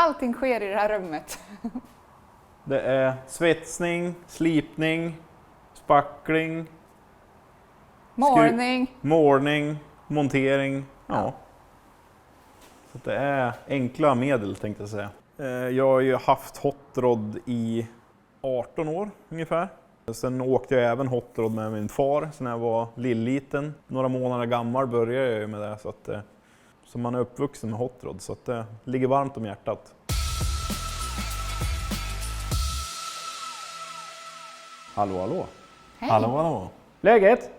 allting sker i det här rummet? Det är svetsning, slipning, spackling, målning, montering. Ja. Så det är enkla medel tänkte jag säga. Jag har ju haft hot rod i 18 år ungefär. Sen åkte jag även hot rod med min far så när jag var liten. Några månader gammal började jag med det så man är uppvuxen med hot rod så att det ligger varmt om hjärtat. Hallå, hallå. Hej. Hallå. Läget?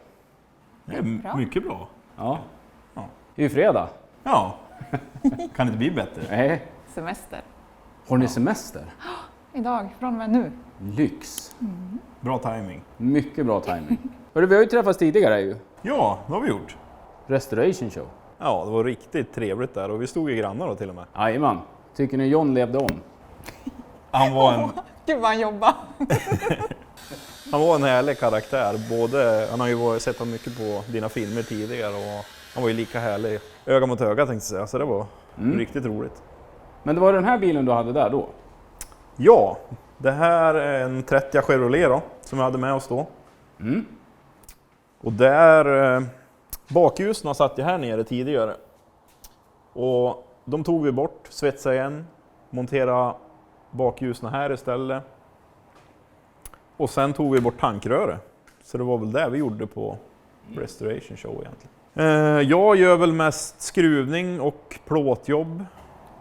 Det är mycket bra. Ja. Ja. Det är ju fredag. Ja, kan det inte bli bättre? Nej. Semester. Har ni semester? Idag, från och med nu. Lyx. Bra timing. Mycket bra timing. Hörru, vi har ju träffats tidigare ju. Ja, det har vi gjort. Restoration show. Ja, det var riktigt trevligt där och vi stod ju grannar då till och med. Jajamän. Tycker ni John levde om? Han var en, Gud vad han jobbar. han var en härlig karaktär. Han har ju sett mycket på dina filmer tidigare och han var ju lika härlig. Öga mot öga tänkte jag säga, så det var riktigt roligt. Men det var den här bilen du hade där då? Ja, det här är en 30 Chevrolet då, som vi hade med oss då. Och där, bakljusen satt jag här nere tidigare. Och de tog vi bort, svetsade igen, monterade bakljusen här istället. Och sen tog vi bort tankröret. Så det var väl det vi gjorde på Restoration Show egentligen. Jag gör väl mest skruvning och plåtjobb.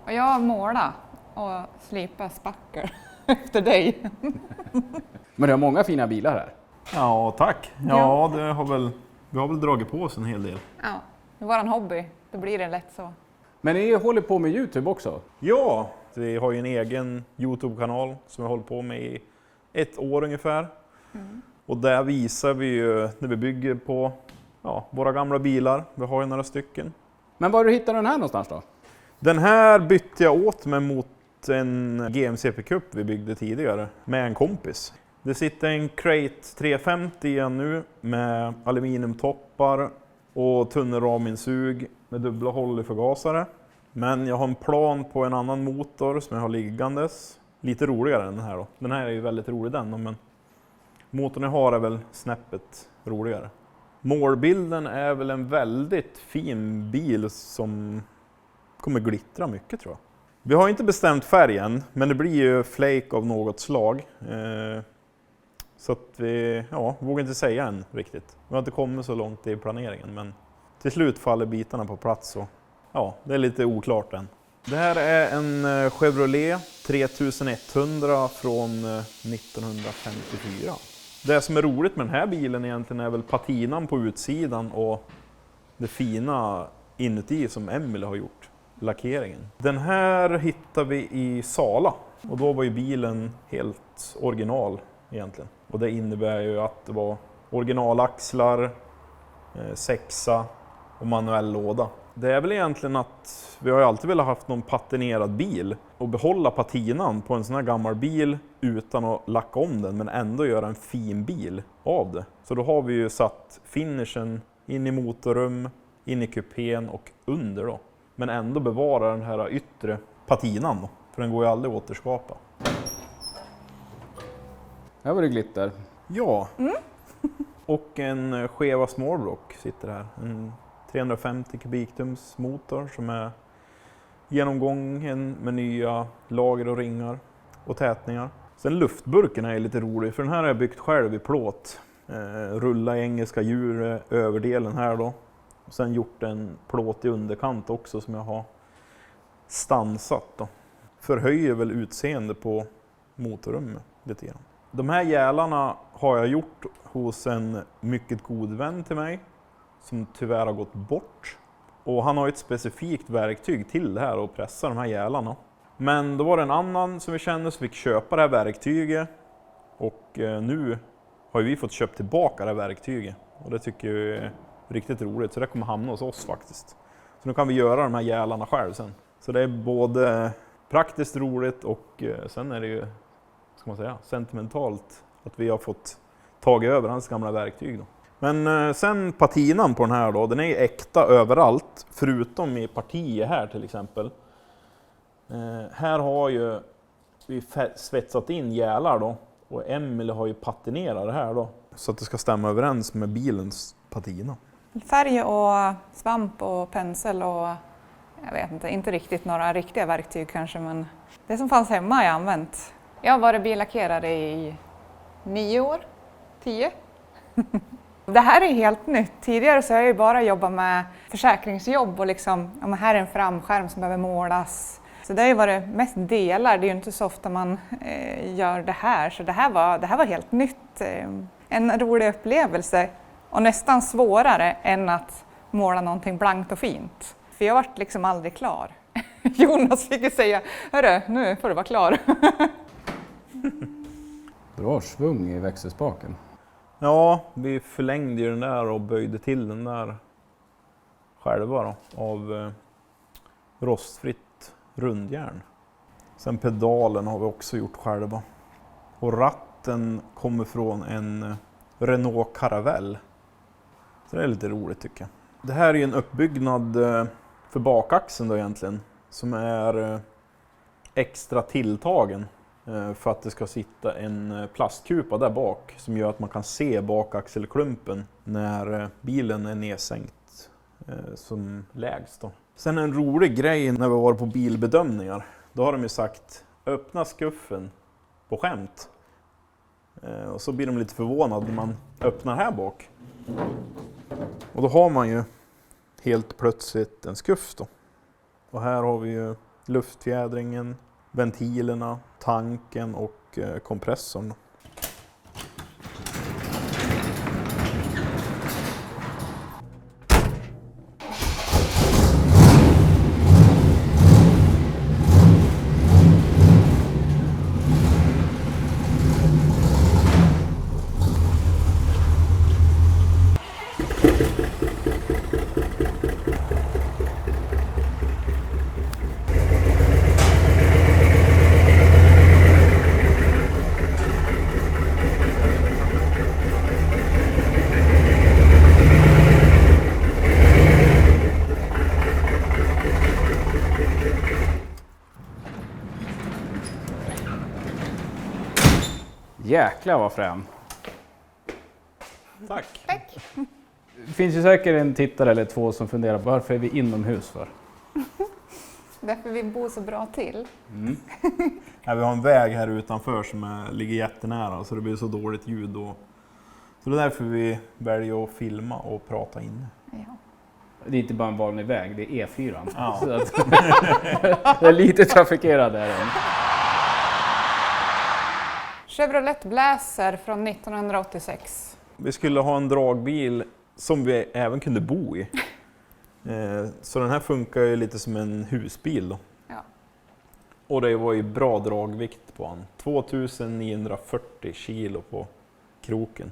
Och jag målar och slipar spackel efter dig. Men det har många fina bilar här. Ja, tack. Ja, vi har väl dragit på oss en hel del. Ja, det är våran hobby. Då blir det lätt så. Men ni håller på med YouTube också? Ja, vi har ju en egen YouTube-kanal som vi håller på med i 1 år ungefär. Och där visar vi ju när vi bygger på våra gamla bilar. Vi har ju några stycken. Men var du hittar den här någonstans då? Den här bytte jag åt mig mot en GMCP Cup vi byggde tidigare med en kompis. Det sitter en Crate 350 igen nu med aluminiumtoppar och tunnelraminsug med dubbla håll i förgasare. Men jag har en plan på en annan motor som jag har liggandes. Lite roligare än den här då. Den här är ju väldigt rolig den, men motorn jag har är väl snäppet roligare. Målbilden är väl en väldigt fin bil som kommer glittra mycket tror jag. Vi har inte bestämt färgen, men det blir ju flake av något slag. Så att vi vågar inte säga än riktigt. Vi har inte kommit så långt i planeringen, men till slut faller bitarna på plats. Så, det är lite oklart än. Det här är en Chevrolet 3100 från 1954. Det som är roligt med den här bilen egentligen är väl patinan på utsidan och det fina inuti som Emily har gjort, lackeringen. Den här hittar vi i Sala och då var ju bilen helt original egentligen. Och det innebär ju att det var originalaxlar, 6:a och manuell låda. Det är väl egentligen att vi har ju alltid velat haft någon patinerad bil och behålla patinan på en sån här gammal bil utan att lacka om den men ändå göra en fin bil av det. Så då har vi ju satt finishen in i motorrum, in i kupén och under då. Men ändå bevara den här yttre patinan då, för den går ju aldrig att återskapa. Här var det glitter. Ja, och en Cheva Smallblock sitter här. En 350 kubiktums motor som är genomgången med nya lager och ringar och tätningar. Sen luftburken är lite rolig för den här har jag byggt själv i plåt. Rulla engelska djur överdelen här då. Och sen gjort en plåt i underkant också som jag har stansat då. Förhöjer väl utseende på motorrummet lite grann. De här gälarna har jag gjort hos en mycket god vän till mig som tyvärr har gått bort. Och han har ett specifikt verktyg till det här och pressa de här gälarna. Men då var det en annan som vi kände som fick köpa det här verktyget. Och nu har vi fått köpa tillbaka det här verktyget. Och det tycker jag är riktigt roligt, så det kommer hamna hos oss faktiskt. Så nu kan vi göra de här gälarna själv sen. Så det är både praktiskt roligt och sen är det ju, ska man säga, sentimentalt att vi har fått tag över hans gamla verktyg då. Men sen patinan på den här då, den är äkta överallt förutom i partier här till exempel. Här har ju vi svetsat in gälar då. Och Emily har ju patinerat det här då. Så att det ska stämma överens med bilens patina. Färg och svamp och pensel och jag vet inte riktigt några riktiga verktyg kanske, men det som fanns hemma har jag använt. Jag har varit billackerare i 9 år, 10. Det här är helt nytt. Tidigare så har jag ju bara jobbat med försäkringsjobb och liksom, ja, men här är en framskärm som behöver målas. Så det har ju varit mest delar, det är ju inte så ofta man gör det här. Så det här var helt nytt. En rolig upplevelse och nästan svårare än att måla någonting blankt och fint. För jag vart liksom aldrig klar. Jonas fick ju säga, hörru, nu får du vara klar. Bra svung i växelspaken. Ja, vi förlängde ju den där och böjde till den där själva då, av rostfritt rundjärn. Sen pedalen har vi också gjort själva. Och ratten kommer från en Renault Caravelle. Så det är lite roligt tycker jag. Det här är ju en uppbyggnad för bakaxeln då egentligen. Som är extra tilltagen för att det ska sitta en plastkupa där bak. Som gör att man kan se bakaxelklumpen när bilen är nedsänkt som lägst då. Sen en rolig grej när vi var på bilbedömningar. Då har de ju sagt, öppna skuffen på skämt. Och så blir de lite förvånade när man öppnar här bak. Och då har man ju helt plötsligt en skuff då. Och här har vi ju luftfjädringen, ventilerna, tanken och kompressorn. Jäklar vad frän. Tack! Tack. Det finns ju säkert en tittare eller två som funderar på varför är vi inomhus för? Därför vi bor så bra till. Ja, vi har en väg här utanför som ligger jättenära så det blir så dåligt ljud. Så det är därför vi väljer att filma och prata inne. Ja. Det är inte bara en vanlig väg, det är E4. Ja. Så att det är lite trafikerad där. Chevrolet Blazer från 1986. Vi skulle ha en dragbil som vi även kunde bo i. Så den här funkar ju lite som en husbil då. Ja. Och det var ju bra dragvikt på den. 2940 kilo på kroken.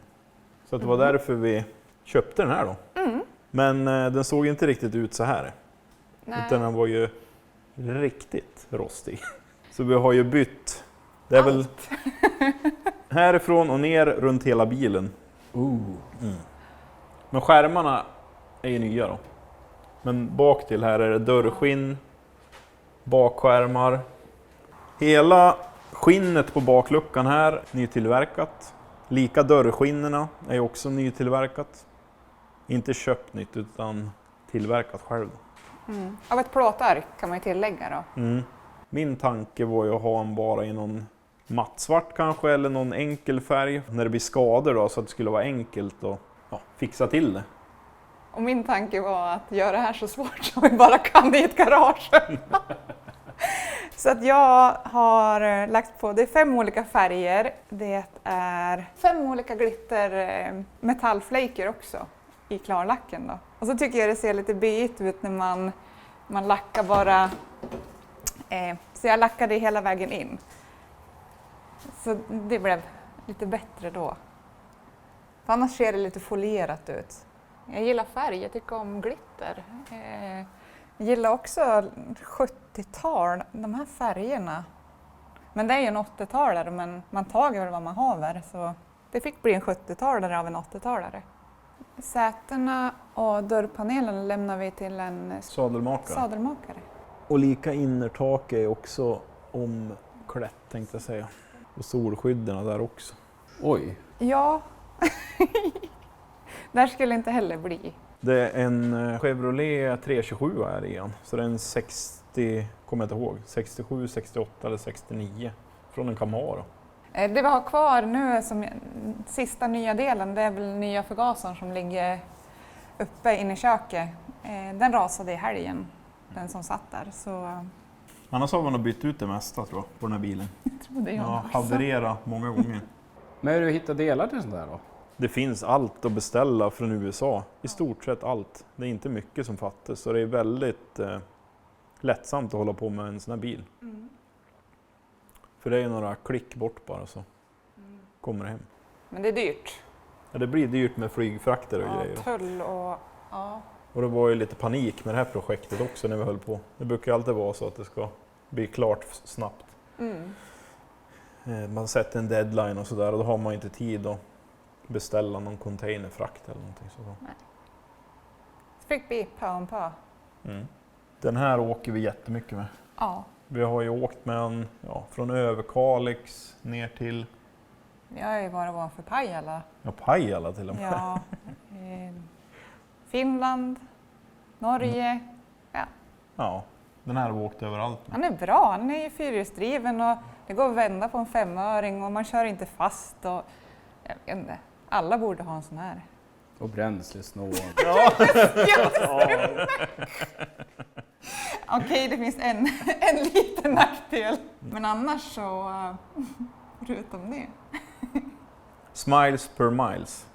Så att det var därför vi köpte den här då. Men den såg inte riktigt ut så här. Nej. Utan den var ju riktigt rostig. Så vi har ju bytt. Det är väl härifrån och ner runt hela bilen. Men skärmarna är ju nya då. Men bak till här är det dörrskinn, bakskärmar. Hela skinnet på bakluckan här nytillverkat. Lika dörrskinnena är också nytillverkat. Inte köpt nytt utan tillverkat själv. Av ett plåtverk kan man ju tillägga då. Min tanke var ju att ha en bara i någon mattsvart kanske eller någon enkel färg. När det blir skador då så att det skulle vara enkelt att fixa till det. Och min tanke var att göra det här så svårt som vi bara kan i ett garage. Så att jag har lagt på, det är 5 olika färger. Det är 5 olika glitter metallflaker också i klarlacken då. Och så tycker jag det ser lite bitigt ut när man lackar bara. Så jag lackade hela vägen in. Så det blev lite bättre då. För annars ser det lite folierat ut. Jag gillar färg, jag tycker om glitter. Jag gillar också 70-tal, de här färgerna. Men det är ju en 80-talare, men man tager väl vad man haver. Så det fick bli en 70-talare av en 80-talare. Sätena och dörrpanelen lämnar vi till en Sadelmakare. sadelmakare. Och lika innertak är också omklätt tänkte jag säga. Och solskydden där också. Oj. Ja, där skulle inte heller bli. Det är en Chevrolet 327 här igen. Så det är en 60, kommer jag inte ihåg, 67, 68 eller 69 från en Camaro. Det vi har kvar nu som sista nya delen, det är väl nya förgasaren som ligger uppe inne i köket. Den rasade i helgen, den som satt där. Så Annars har man nog bytt ut det mesta tror jag, på den här bilen. trodde jag Ja, också. havererat många gånger. Men hur du hittar delar till sånt där då? Det finns allt att beställa från USA, i stort sett allt. Det är inte mycket som fattas så det är väldigt lättsamt att hålla på med en sån här bil. Mm. För det är några klick bort bara så kommer det hem. Men det är dyrt. Ja, det blir dyrt med flygfrakter och Ja, grejer. tull och ja. Och det var ju lite panik med det här projektet också när vi höll på. Det brukar ju alltid vara så att det ska bli klart snabbt. Mm. Man sätter en deadline och sådär och då har man inte tid att beställa någon containerfrakt eller någonting sådär. Det fick bli pö om pö. Mm. Den här åker vi jättemycket med. Ja, Vi har ju åkt med den från Överkalix ner till jag har ju bara varit för Pajala. Pajala till och med. Ja, Finland, Norge. Ja, den här har vi åkt överallt med. Han är bra, han är ju fyrhjulsdriven och det går att vända på en 5-öring och man kör inte fast. Och, jag vet inte, alla borde ha en sån här. Och bränslesnål. Okej, det finns en liten nackdel. Men annars så, förutom det. Smiles per miles.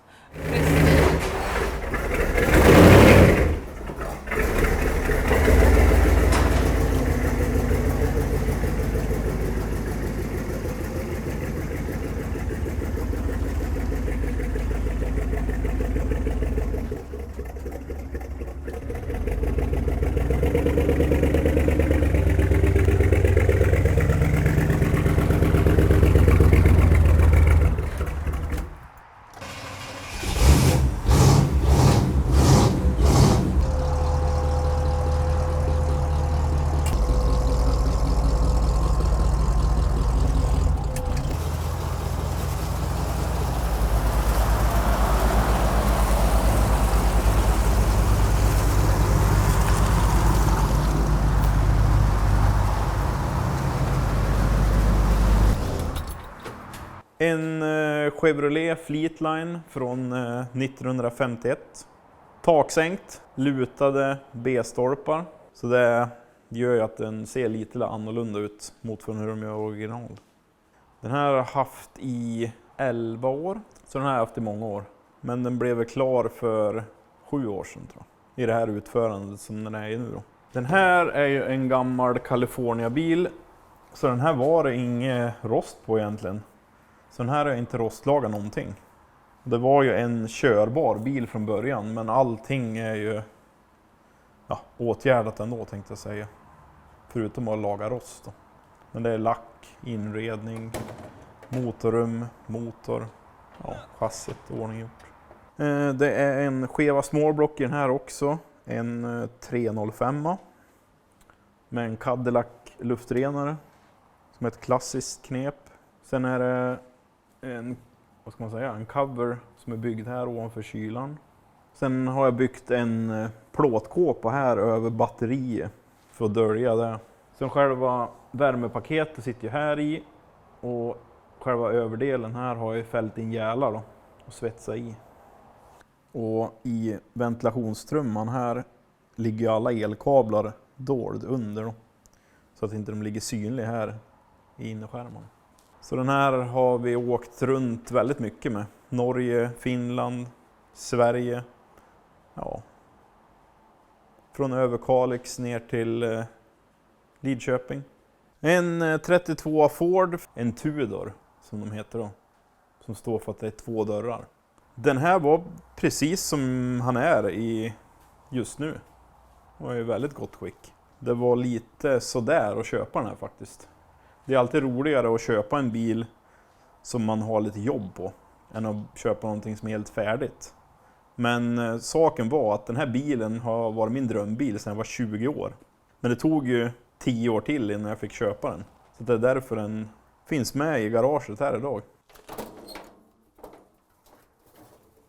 En Chevrolet Fleetline från 1951. Taksänkt, lutade B-stolpar. Så det gör ju att den ser lite annorlunda ut mot från hur de gör original. Den här har jag haft i 11 år, så den här har jag haft i många år. Men den blev klar för 7 år sedan tror jag, i det här utförandet som den är i nu då. Den här är ju en gammal California-bil, så den här var det inget rost på egentligen. Så den här har inte rostlagat någonting. Det var ju en körbar bil från början, men allting är ju åtgärdat ändå tänkte jag säga. Förutom att laga rost då. Men det är lack, inredning, motorrum, motor, chassit ordninggjort. Det är en skeva smallblock i den här också. En 305 med en Cadillac luftrenare som är ett klassiskt knep. Sen är det en cover som är byggd här ovanför kylan. Sen har jag byggt en plåtkåpa här över batteriet för att dölja det. Sen själva värmepaketet sitter ju här i och själva överdelen här har jag fällt in gälar då och svetsat i. Och i ventilationstrumman här ligger alla elkablar dold under då, så att inte de ligger synliga här i innerskärmen. Så den här har vi åkt runt väldigt mycket med. Norge, Finland, Sverige. Ja. Från Överkalix ner till Lidköping. En 32 Ford, en Tudor som de heter då. Som står för att det är 2 dörrar. Den här var precis som han är i just nu. Det var i väldigt gott skick. Det var lite sådär att köpa den här faktiskt. Det är alltid roligare att köpa en bil som man har lite jobb på än att köpa någonting som är helt färdigt. Men saken var att den här bilen har varit min drömbil sedan jag var 20 år. Men det tog ju 10 år till innan jag fick köpa den. Så det är därför den finns med i garaget här idag.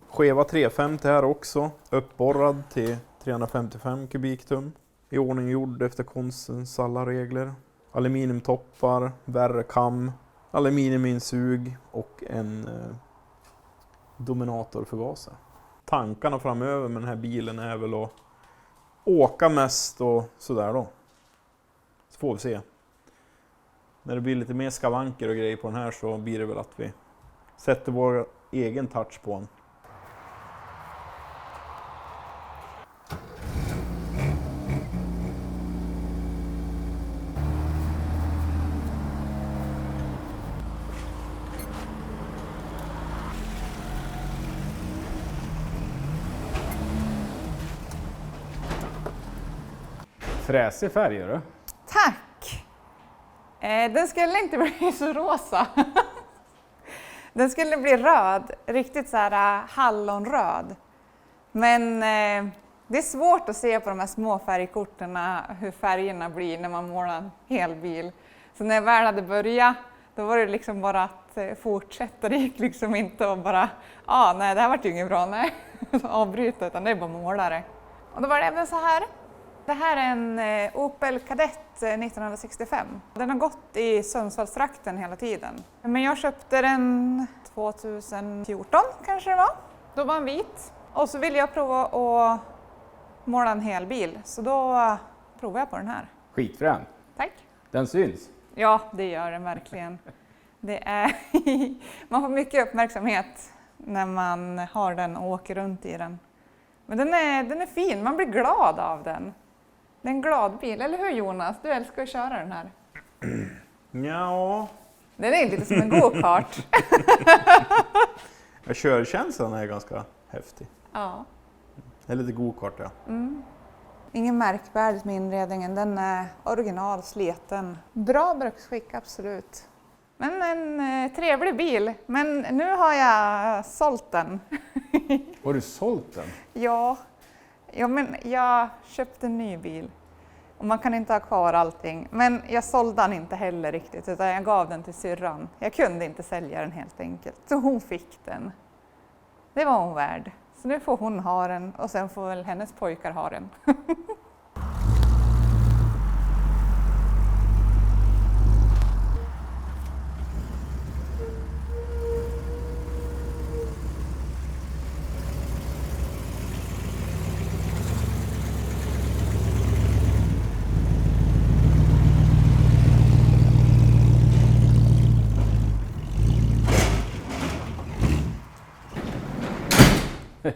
Skeva 350 här också, uppborrad till 355 kubiktum. I ordning gjord efter konstens alla regler. Aluminiumtoppar, värrekam, aluminiuminsug och en dominatorförgasare. Tankarna framöver med den här bilen är väl att åka mest och sådär då. Så får vi se. När det blir lite mer skavanker och grejer på den här så blir det väl att vi sätter vår egen touch på den. Fräsig färg gör du. Tack! Den skulle inte bli så rosa. Den skulle bli röd, riktigt så här hallonröd. Men det är svårt att se på de här små färgkorterna hur färgerna blir när man målar en hel bil. Så när jag väl hade börjat, då var det liksom bara att fortsätta. Det gick liksom inte att bara, nej det här var ju inget bra, nej. Avbryta, utan det är bara målare. Och då var det även så här. Det här är en Opel Kadett 1965. Den har gått i Sundsvallstrakten hela tiden. Men jag köpte den 2014 kanske det var. Då var den vit. Och så ville jag prova att måla en hel bil. Så då provade jag på den här. Skitfrän. Tack. Den syns. Ja, det gör den verkligen. Det är man får mycket uppmärksamhet när man har den och åker runt i den. Men den är fin, man blir glad av den. Det är en glad bil, eller hur Jonas? Du älskar att köra den här. Ja. Den är lite som en go-kart. Körkänslan är ganska häftig. Ja. Det är lite go-kart, ja. Ingen märkvärdigt med inredningen, den är original, sleten. Bra bruksskick, absolut. Men en trevlig bil, men nu har jag sålt den. Har du sålt den? Ja, men jag köpte en ny bil och man kan inte ha kvar allting. Men jag sålde den inte heller riktigt, utan jag gav den till syrran. Jag kunde inte sälja den helt enkelt, så hon fick den. Det var hon värd. Så nu får hon ha den och sen får väl hennes pojkar ha den.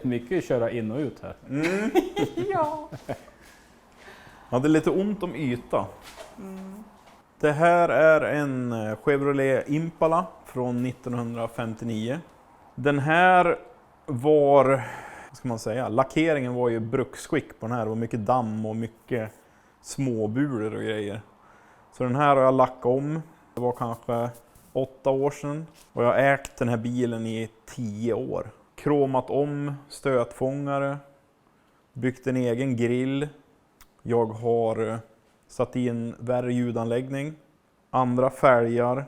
Mycket att köra in och ut här. Ja. Ja, det är lite ont om yta. Det här är en Chevrolet Impala från 1959. Den här var, vad ska man säga, lackeringen var ju bruksskick på den här. Det var mycket damm och mycket småbulor och grejer. Så den här har jag lackat om. Det var kanske 8 år sedan. Och jag har ägt den här bilen i 10 år. Kromat om stötfångare, byggt en egen grill. Jag har satt in värre ljudanläggning, andra fälgar,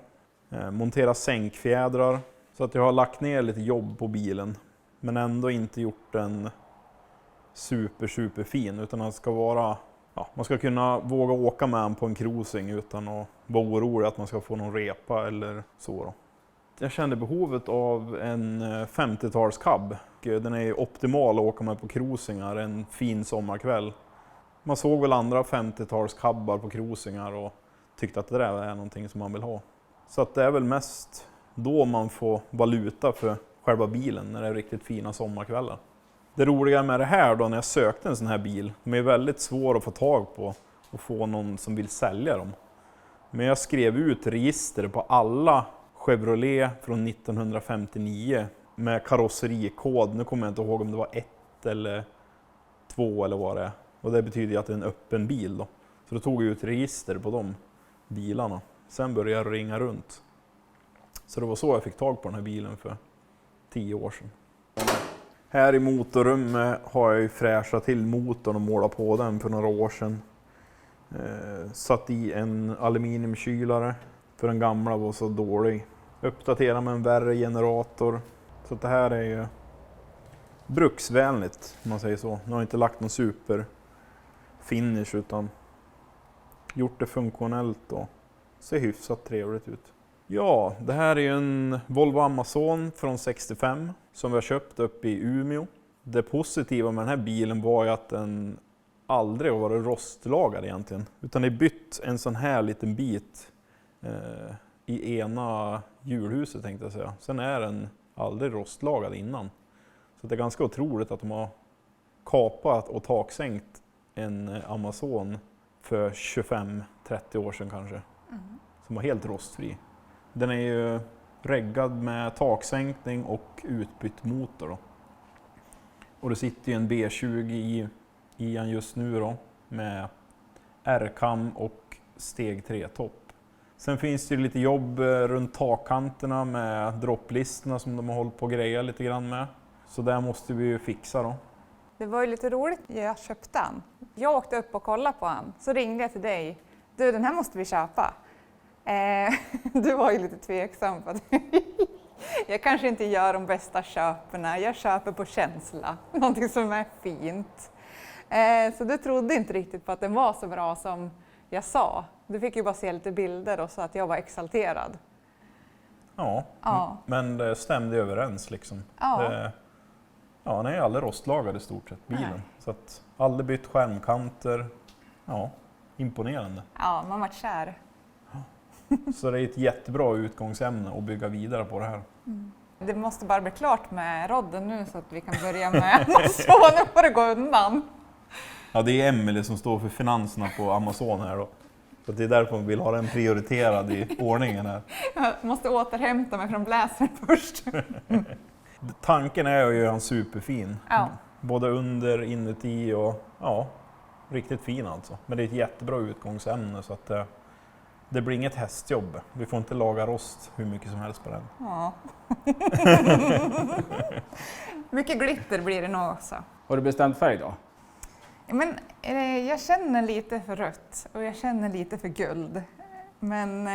monterat sänkfjädrar. Så att jag har lagt ner lite jobb på bilen, men ändå inte gjort den super fin. Utan den ska vara, man ska kunna våga åka med den på en cruising utan att vara orolig att man ska få någon repa eller så då. Jag kände behovet av en 50-talscab. Den är optimal att åka med på cruisingar en fin sommarkväll. Man såg väl andra 50-talscabbar på cruisingar och tyckte att det där är någonting som man vill ha. Så att det är väl mest då man får valuta för själva bilen när det är riktigt fina sommarkvällar. Det roliga med det här då när jag sökte en sån här bil, de är väldigt svåra att få tag på och få någon som vill sälja dem. Men jag skrev ut register på alla Chevrolet från 1959 med karosserikod. Nu kommer jag inte ihåg om det var 1 eller 2 eller vad det är. Och det betyder ju att det är en öppen bil då. Så då tog jag ut register på de bilarna. Sen började jag ringa runt. Så det var så jag fick tag på den här bilen för 10 år sedan. Här i motorrummet har jag ju fräschat till motorn och målat på den för några år sedan. Satt i en aluminiumkylare för den gamla var så dålig. Uppdatera med en värre generator. Så det här är ju bruksvänligt om man säger så. Nu har inte lagt någon super finish utan gjort det funktionellt och ser hyfsat trevligt ut. Ja, det här är ju en Volvo Amazon från 65 som vi har köpt upp i Umeå. Det positiva med den här bilen var ju att den aldrig har varit rostlagad egentligen. Utan det är bytt en sån här liten bit i ena hjulhuset tänkte jag säga. Sen är den aldrig rostlagad innan. Så det är ganska otroligt att de har kapat och taksänkt en Amazon för 25-30 år sedan kanske. Som var helt rostfri. Den är ju reggad med taksänkning och utbytt motor då. Och det sitter ju en B20 i den just nu då med R-kam och steg 3-topp. Sen finns det ju lite jobb runt takkanterna med dropplistorna som de har hållit på att greja lite grann med. Så där måste vi ju fixa då. Det var ju lite roligt när jag köpte den. Jag åkte upp och kollade på den, så ringde jag till dig. Du, den här måste vi köpa. Du var ju lite tveksam på att jag kanske inte gör de bästa köperna. Jag köper på känsla, någonting som är fint. Så du trodde inte riktigt på att den var så bra som jag sa. Du fick ju bara se lite bilder och så att jag var exalterad. Ja. Men det stämde överens liksom. Ja. Den är ju aldrig rostlagad i stort sett, bilen. Nej. Så att aldrig bytt skärmkanter. Ja, imponerande. Ja, man var kär. Så det är ett jättebra utgångsämne att bygga vidare på det här. Det måste bara bli klart med rodden nu så att vi kan börja med Amazon. Nu får det gå undan. Ja, det är Emelie som står för finanserna på Amazon här då. Så det är därför vi vill ha den prioriterad i ordningen här. Jag måste återhämta mig från bläsaren först. Tanken är att göra en superfin. Ja. Både under, inuti och ja, riktigt fin alltså. Men det är ett jättebra utgångsämne så att det blir inget hästjobb. Vi får inte laga rost hur mycket som helst på den. Ja. Mycket glitter blir det nog också. Har du bestämt färg då? Men, jag känner lite för rött och jag känner lite för guld. Men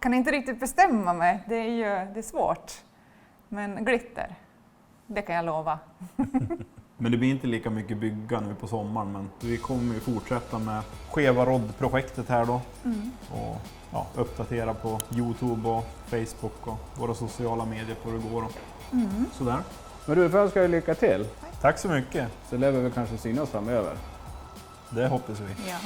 kan inte riktigt bestämma mig. Det är svårt. Men glitter, det kan jag lova. Men det blir inte lika mycket bygga nu på sommaren. Men vi kommer ju fortsätta med skeva rodd-projektet här då. Och uppdatera på YouTube och Facebook och våra sociala medier på hur det går. Sådär. Men du, får jag önska dig lycka till. Tack så mycket. Så lever vi kanske synas framöver. Det hoppas vi. Ja.